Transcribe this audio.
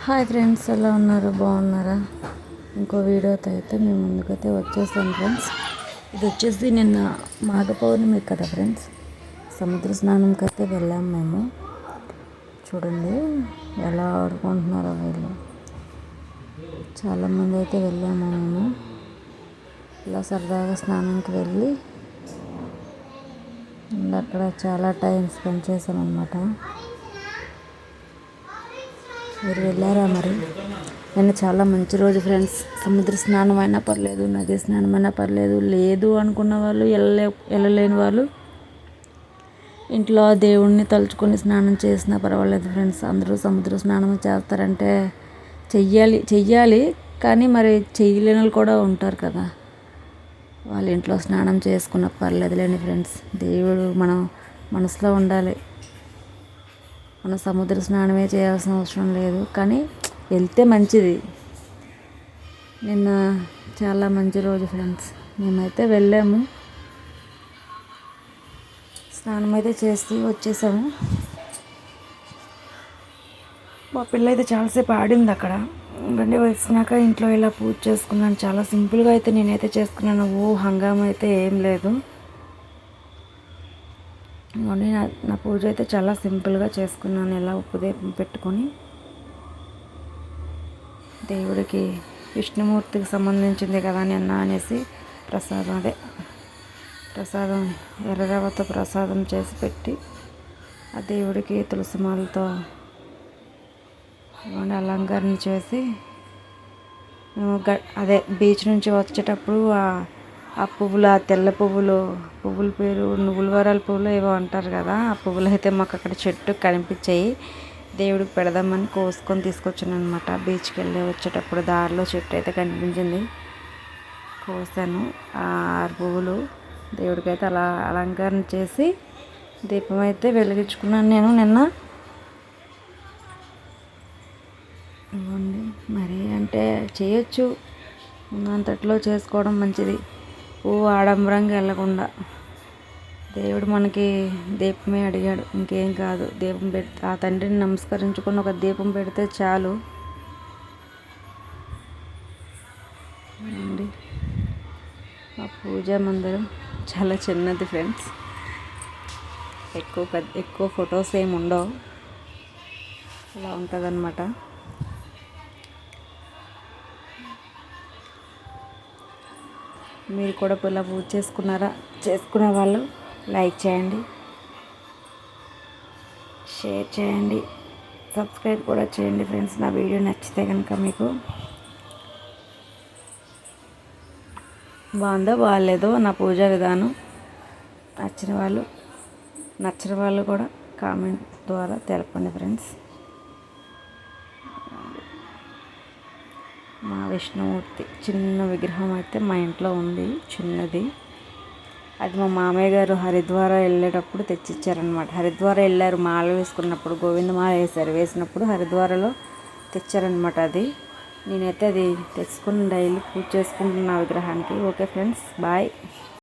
Hi friends, ఎలా ఉన్నారు? బాగున్నారా? ఇంకో వీడియోతో అయితే మేము ముందుకైతే వచ్చేసాం ఫ్రెండ్స్. ఇది వచ్చేసి నిన్న మాఘ పౌర్ణమి కదా ఫ్రెండ్స్. సముద్ర స్నానంకి అయితే వెళ్ళాము మేము. చూడండి ఎలా ఆడుకుంటున్నారో వీళ్ళు. చాలామంది అయితే వెళ్ళాము మేము. ఇలా సరదాగా స్నానంకి వెళ్ళి అక్కడ చాలా టైం స్పెండ్ చేసామన్నమాట. మీరు వెళ్ళారా మరి? నేను చాలా మంచి రోజు ఫ్రెండ్స్. సముద్ర స్నానం అయినా పర్లేదు, నది స్నానం అయినా పర్లేదు, లేదు అనుకున్న వాళ్ళు, వెళ్ళలేని వాళ్ళు ఇంట్లో దేవుణ్ణి తలుచుకొని స్నానం చేసినా పర్వాలేదు ఫ్రెండ్స్. అందరూ సముద్ర స్నానం చేస్తారంటే చెయ్యాలి కానీ మరి చెయ్యలేని వాళ్ళు కూడా ఉంటారు కదా. వాళ్ళ ఇంట్లో స్నానం చేసుకున్న పర్లేదులేండి ఫ్రెండ్స్. దేవుడు మనం మనసులో ఉండాలి. మనం సముద్ర స్నానమే చేయాల్సిన అవసరం లేదు, కానీ వెళ్తే మంచిది. నిన్న చాలా మంచి రోజు ఫ్రెండ్స్. మేమైతే వెళ్ళాము, స్నానం అయితే చేసి వచ్చేసాము. మా పిల్ల అయితే చాలాసేపు ఆడింది అక్కడ. బండి వచ్చినాక ఇంట్లో ఇలా పూజ చేసుకున్నాను. చాలా సింపుల్గా అయితే నేనైతే చేసుకున్నాను. హంగామా అయితే ఏం లేదు. నా పూజ అయితే చాలా సింపుల్గా చేసుకున్నాను. ఇలా ఉప్పు దీపం పెట్టుకొని దేవుడికి విష్ణుమూర్తికి సంబంధించింది కదా నిన్న అనేసి ప్రసాదం ఎర్రరవ్వతో ప్రసాదం చేసి పెట్టి ఆ దేవుడికి తులసిమాలతో అలంకరణ చేసి మేము బీచ్ నుంచి వచ్చేటప్పుడు ఆ పువ్వులు, ఆ తెల్ల పువ్వుల పేరు నువ్వుల వరాల పువ్వులు ఏవో అంటారు కదా. ఆ పువ్వులు అయితే మాకు అక్కడ చెట్టు కనిపించాయి. దేవుడికి పెడదామని కోసుకొని తీసుకొచ్చాను అనమాట. బీచ్కి వెళ్ళి వచ్చేటప్పుడు దారిలో చెట్టు అయితే కనిపించింది, కోసాను. ఆ 6 పువ్వులు దేవుడికి అయితే అలా అలంకరణ చేసి దీపం అయితే వెలిగించుకున్నాను నేను నిన్న. మరి అంటే చేయొచ్చు, ఉన్నంతట్లో చేసుకోవడం మంచిది. ఆడంబరంగా వెళ్ళకుండా దేవుడు మనకి దీపమే అడిగాడు, ఇంకేం కాదు. దీపం పెడితే ఆ తండ్రిని నమస్కరించుకొని ఒక దీపం పెడితే చాలు అండి. ఆ పూజా మందిరం చాలా చిన్నది ఫ్రెండ్స్. ఎక్కువ ఫొటోస్ ఏమి ఉండవు, అలా ఉంటుంది అన్నమాట. మీరు కూడా ఇలా పూజ చేసుకున్నారా? చేసుకునే వాళ్ళు లైక్ చేయండి, షేర్ చేయండి, సబ్స్క్రైబ్ కూడా చేయండి ఫ్రెండ్స్. నా వీడియో నచ్చితే కనుక మీకు బాగుందో బాగాలేదో నా పూజా విధానం నచ్చిన వాళ్ళు కూడా కామెంట్ ద్వారా తెలపండి ఫ్రెండ్స్. మా విష్ణుమూర్తి చిన్న విగ్రహం అయితే మా ఇంట్లో ఉంది, చిన్నది. అది మా మామయ్య గారు హరిద్వారం వెళ్ళేటప్పుడు తెచ్చిచ్చారనమాట. హరిద్వారం వెళ్ళారు, మాల వేసుకున్నప్పుడు, గోవిందమాల వేసినప్పుడు హరిద్వారంలో తెచ్చారనమాట. అది నేనైతే అది తెచ్చుకుని డైలీ పూజ చేసుకుంటున్నా విగ్రహానికి. Okay friends, bye.